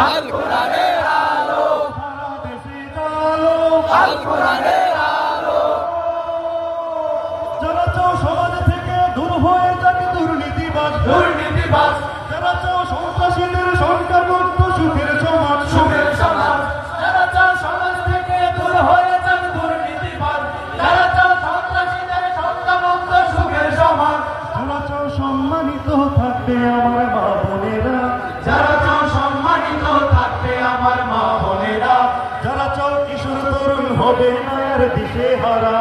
আল কোরআনের আলো, সারা দেশে আলো, আল কোরআনের আলো। যারা চাও সমাজ থেকে দূর হয়ে যাবে দুর্নীতিবাজ, দুর্নীতিবাজ, যারা চাও সন্ত্রাসীদের সংখ্যা মুক্ত সুখের সমাজ, সুখের সমাজ। যারা চাও সমাজ থেকে দূর হয়ে যাবে দুর্নীতিবাজ, যারা চাও সন্ত্রাসীদের সংখ্যামুক্ত সুখের সমাজ। যারা চাও সম্মানিত থাকতে আমার মা বোনেরা, যারা চাও সম্মানিত থাকতে আমার মা বোনেরা, যারা চাও কিশোর তরুণ হবে না আর দিশে হারা,